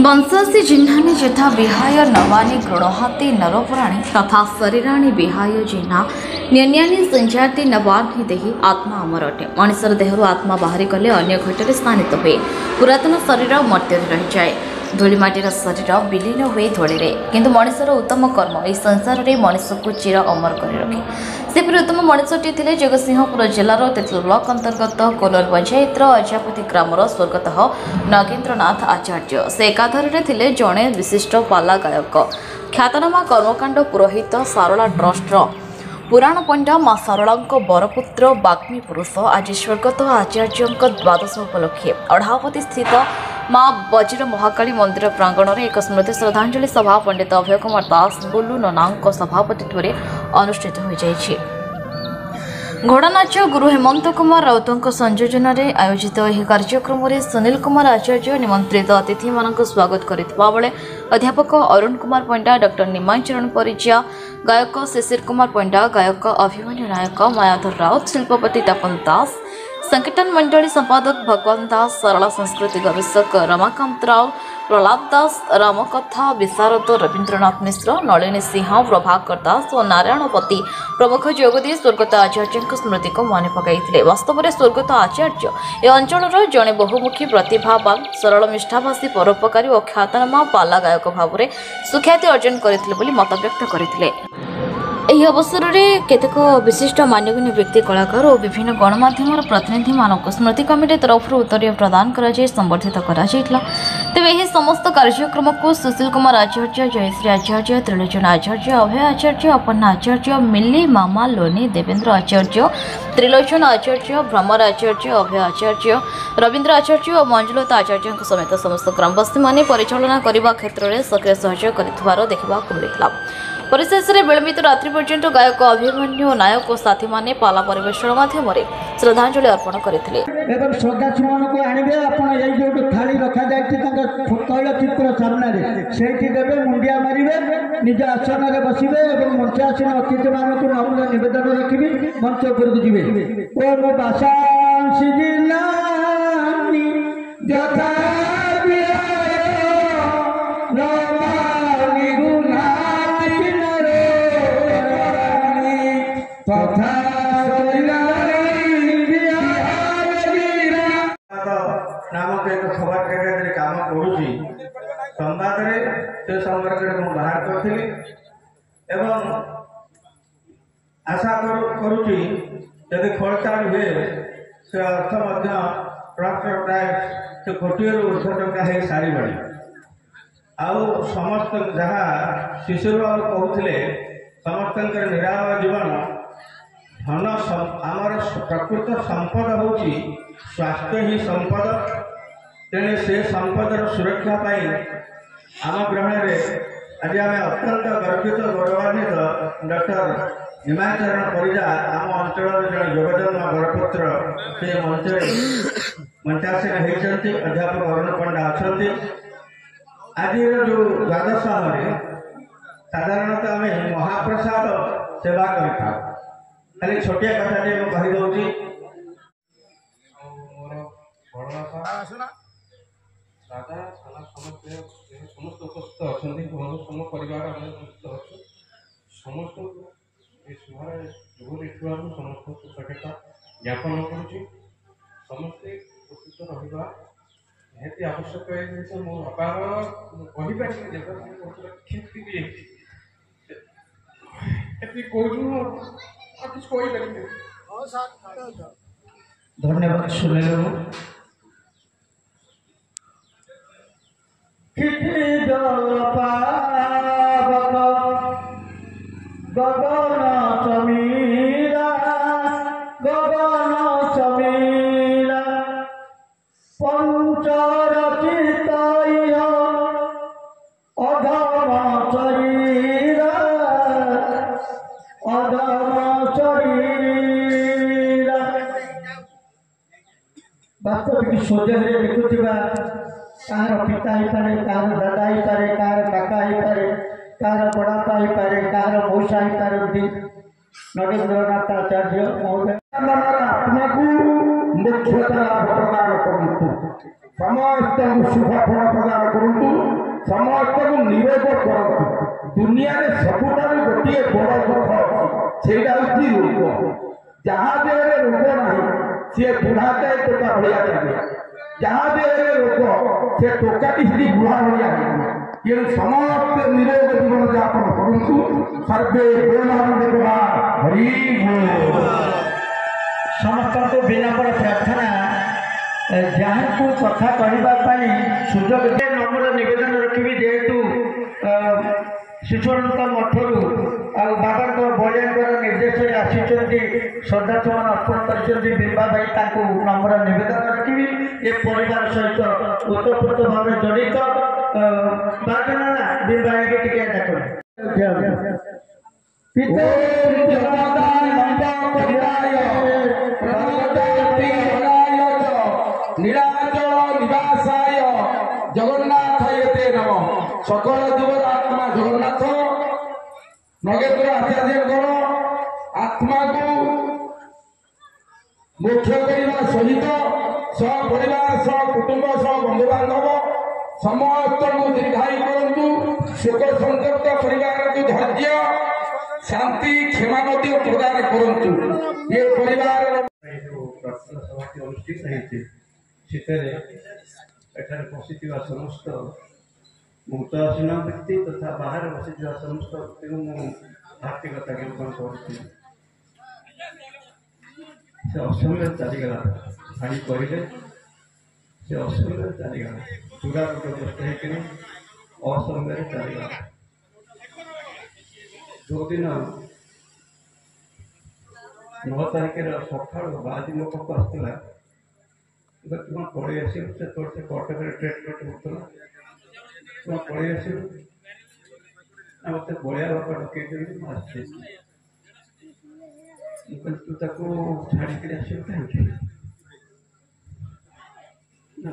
वंशासी जिह्नानी यथा विहाय नवानी गृणहाति नरपुराणी तथा शरीराणी विहाय जिह्ना न्यन्यानी संजाति नवानी देही आत्मा अमर अटे। मनुष्यर देहरु आत्मा बाहरी गले अन्य घटरे स्थानित हुए। पुरातन शरीर मर्त्ୟରେ रही जाए। धूलिमाटीर शरीर विलीन हुए धूलिरे, किंतु मनुष्यर उत्तम कर्म यह संसार में मनुष्य को चिर अमर कर रखे। सेपरि उत्तम मनुष्यटी थे जगतसिंहपुर जिलार तेतुल ब्लॉक अंतर्गत कोलोर पंचायतर अजापति ग्रामर स्वर्गत नगेन्द्रनाथ आचार्य। से एकाधारे थे जड़े विशिष्ट पाला गायक, ख्यातनामा कर्मकांड पुरोहित, सारला ट्रस्टर पुराण पंडा माँ सारला बरपुत्र बाग्मी पुरुष। आज स्वर्गत आचार्य द्वादश उपलक्षे अढ़ावती स्थित माँ बजीर महाकाली मंदिर प्रांगण में एक स्मृति श्रद्धांजलि सभा पंडित अभय कुमार दास बुल्लू नना सभापतित्व अनुष्ठित हो जाइए। घोड़ानाच गुरु हेमंत कुमार राउत संयोजन में आयोजित यह कार्यक्रम में सुनील कुमार आचार्य निमंत्रित अतिथि मान स्वागत करथिबा बेले अध्यापक अरुण कुमार पंडा, डॉक्टर निमांचरण परिचा, गायक शिशिर कुमार पंडा, गायक अभिमन्यु नायक, मायाधर राउत, शिल्पपति तपन दास, संकीर्तन मंडली संपादक भगवान दास, सरला संस्कृति गवेषक रमाकांत राव, प्रहलाद दास, रामकथा विशारद रवीन्द्रनाथ मिश्र, नलिनी सिंह, प्रभाकर दास और नारायणपति प्रमुख जोगदी स्वर्गत आचार्य स्मृति को मन पकड़े। वास्तव में स्वर्गत आचार्य ए अंचल जड़े बहुमुखी प्रतिभावान, सरल निष्ठाभाषी, परोपकारी और ख्यातनामा पाला गायक भाव में सुख्याति अर्जन करते मत व्यक्त करते। यह अवसर में केतेक विशिष्ट मान्यगण्य व्यक्ति, कलाकार और विभिन्न गणमाध्यम प्रतिनिधि मानक स्मृति कमिटी तरफ उत्तर प्रदान कर संबर्धित कर तेज यह समस्त कार्यक्रम को सुशील कुमार आचार्य, जयश्री आचार्य, त्रिलोचन आचार्य, अभय आचार्य, अपन्ना आचार्य, मिल्ली मामा लोनी, देवेंद्र आचार्य, त्रिलोचन आचार्य, भ्रमर आचार्य, अभय आचार्य, रवीन्द्र आचार्य और मंजुलता आचार्य समेत समस्त ग्रामवासी माने परिचालना करने क्षेत्र में सक्रिय सहयोग कर देखा मिलता। परिशेष में विलंबित रात्रि पर्यंत गायक अभिमन्यु नायक और साथी माने पाला परिवेषण माध्यम श्रद्धांजलि अर्पण करते। श्रद्धा सुमन को आणवे आपण जो थाली रखा तैल चित्र सामने से मुंडिया मारे, निज आसन में बसवे और मंचासीन अतिथि मानक नम्र नवेदन रखी मंच उपरक जी ओ मो बासांसी जिलानी जथा नामक एक खबर कागज काम करुँगी संवाद से संपर्क में बाहर करी एवं आशा करुँगी यदि खर्चाड़ हुए से अर्थ ट्रस्ट प्राय से कोटी ऊर्ध टंका हो सारी आउ समस्त जहाँ शिशु बाबू कहते समस्त निरामय जीवन धन आमर प्रकृत संपद हूँ स्वास्थ्य ही संपद। तेणु से संपदर सुरक्षा आम ग्रहण में आज आम अत्यंत गर्वित गौरवान्वित डॉक्टर निमाचरण परिजा आम अंचल जन योगदान बरपुत्र से मंचासीन होती अध्यापक अरुण पंडा अच्छा। आज जो द्वादश साधारणतः आम महाप्रसाद सेवा कर खाली छोटिया कथा कहीदे दादा साना समस्त उपस्थित अच्छा सम परिवार समस्त शुभार जोग देखा समस्त कृतज्ञता ज्ञापन करुँच। समस्ते उपस्थित रहा निहती आवश्यक है। मो बापार कहीपर क्षति भी धन्यवाद सुनील। गगन समीरा पंचरचित अधम शरीरा वास्तविक सोजन देखुवा कहार पिता ही पारे, कहार दादा ही पारे, कहार काका ही पारे, कहार बड़ापा ही पारे, कहार मौसा ही पारती। नगेन्द्रनाथ आचार्य महोदय आत्मा को मुख्यतः प्रदान करते। समस्त शुभ फल प्रदान करतु समस्त को निरोग करतु दुनिया रे सबुठार गोटे बड़ दुख से रोग जहाँ देहरे रोग ना सी बुढ़ाते टोका भाया लगे जहाँ देहरे रोग से टोकाटी से बुढ़ा भाया ये समस्त निरोग जीवन यापन करतु सर्वे बोला हरि समस्त को विनम्र प्रार्थना जहाँ को कथा कहवाई सुजोग नम्र निवेदन रखी जेहेतु शिशुअनंत मठरू आ बाबा बलिया निर्देश आसी श्रद्धासुमन अर्पण कर बिंबा भाई नम्र निवेदन रखी ए परिवार सहित ओतप्रोत भाव जड़ित बिंबा भाई टिके डाक नीलाचल निवासाय जगन्नाथाय ते नमः सकल जीवर आत्मा जगन्नाथ नगेंद्र आचार्य आत्मा को मोक्ष करने सहित सपरिवार कुटुंब बंधु बांधव समस्त को दीर्घायु करतु शोक संतप्त परिवार को धैर्य शांति क्षमा प्रदान करतु ये परिवार अनुष्ठित एठार बसी समस्त मुक्तासीन व्यक्ति तथा बाहर बसी समस्त व्यक्ति को हार्दिकता ज्ञापन कर असमय चलीगला भाई कहले से असमय चलीगला पूरा ग्रस्त हो असमय चलीगला जो दिन 9 तारिख सका आज लोक आसला तुम पड़े आस कटक ट्रिटमेंट होता तुम पड़े आस मत बलिया बापा डकई आस तू छाड़िक आस कहीं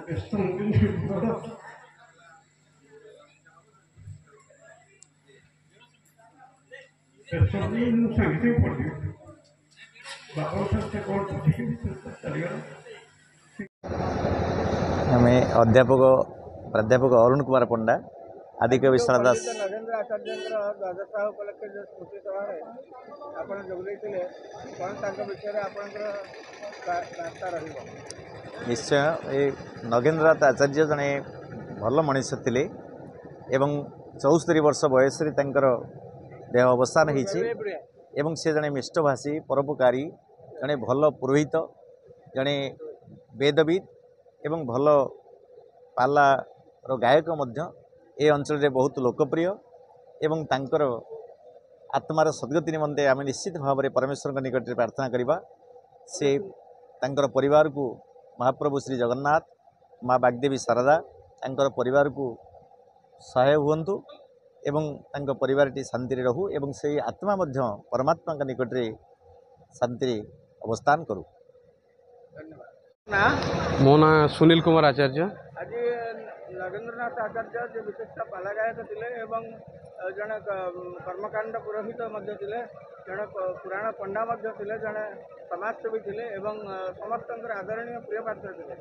व्यस्त संगे पड़ी बापा से कौन चलीगला आमे प्राध्यापक अरुण कुमार पंडा आदिकवि शारदा दास नगेंद्र आचार्य द्वादश उपलक्षे जो स्मृति सभा आप जोगई कौन विषय आपता रहा निश्चय ये नगेंद्रनाथ आचार्य जड़े भल मनीष थे एवं 74 वर्ष बयस देह अवसान होती से जड़े मिष्टभाषी परोपकारी जड़े भल पुरोहित जड़े वेदविद एवं भल पालार गायक ए अंचल बहुत लोकप्रिय एवं तांकर आत्मार सद्गति निमंते आम निश्चित भाव में परमेश्वर निकट में प्रार्थना करवा से तांकर परिवार को महाप्रभु श्री जगन्नाथ माँ बागदेवी शारदा तांकर परिवार को सहाय हुंतु एवं तांकर परिवार टी शांति रहू एवं से आत्मा मध्य परमात्मा का निकट में शांति अवस्थान करू। मो ना सुनील कुमार आचार्य आज नगेंद्रनाथ आचार्य जो विशिष्ट पाला गायक थे जड़े कर्मकांड पुरोहित थे जड़े पुराण पंडा थे जड़े समाजसेवी थे समस्त आदरणीय प्रिय पात्र थे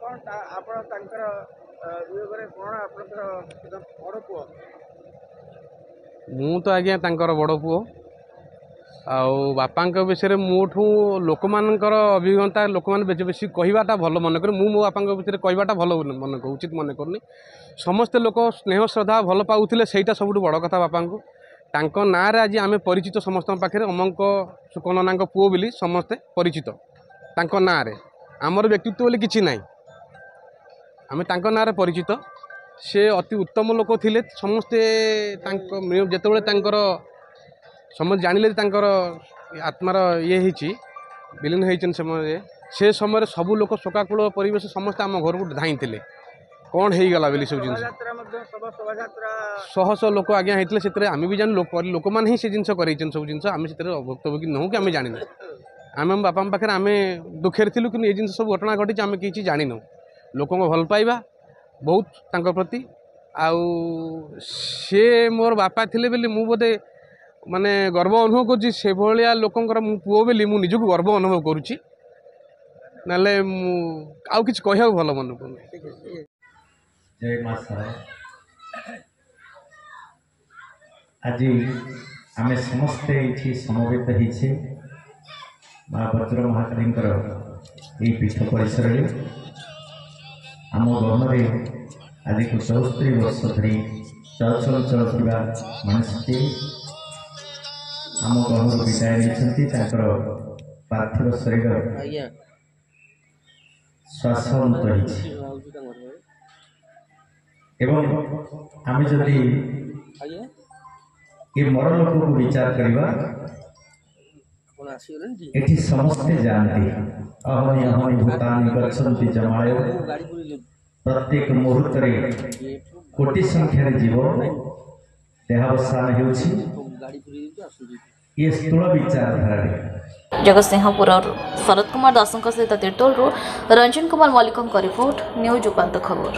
कौन आपण कौन आप बड़ पुओ मु तो आज्ञा बड़ पुओ बापा विषय मोठू लोक मानकर अभिज्ञता लोक मैंने बेसी कहवाटा भल मन कर मो बापा विषय कहवाटा भल मन कर उचित मन करनी समस्ते लोक स्नेह श्रद्धा भल पाऊले सहीटा सब बड़ कथा बापा को ना आज आम परिचित समस्त पाखे अमक सुकनना पुओ बोली समस्ते परिचित ना आमर व्यक्तित्व बोली किसी ना आम ना परिचित से अति उत्तम लोक थे समस्ते जिते समझ जानिले आत्मार ये विलीन होती समय से समय सबू लोक शोकाकूल परिवेश समस्त आम घर को धाई थे कौन हो गला बोली सब जिन शह शह लोक आज्ञा होते से आम भी जान लोक मैंने ही से जिन कर सब जिन आम से भुक्तभोगी नहूँ कि आम जान आम बापा पाखे आम दुखे थी कि ये जिन सब घटना घटी आम किसी जान लोक भल पाइबा बहुत प्रति आउ सी मोर बापा थे बोली मु बोधे माने गर्व अनुभव करुँची से भाया लोकंर मु पुओ बोली मु निजक गर्व अनुभव करुँची नले आउ किछ कहया भल मन पड़े। जय मां शारदा। आज आम समस्ते ये समवेत होइछे माँ वज्र महाकाली पीठ परिसर आम गहन आज को 74 वर्ष धरी चलचल चलुवा मनुष्यटी आम गहन विदाय नहीं पार्थिव शरीर श्वासंत आम जदि ये मरलोक को विचार करवा एठी समस्ते जानती अहनि अहनि भूतानि गच्छन्ति जमाय प्रत्येक मुहूर्त रे कोटि संख्या जीव देहावसान हेउछि ये स्थूल विचारधारा। जगतसिंहपुर शरद कुमार दासों सहित तीर्तोल रंजन कुमार मल्लिक रिपोर्ट न्यूज उपांत खबर।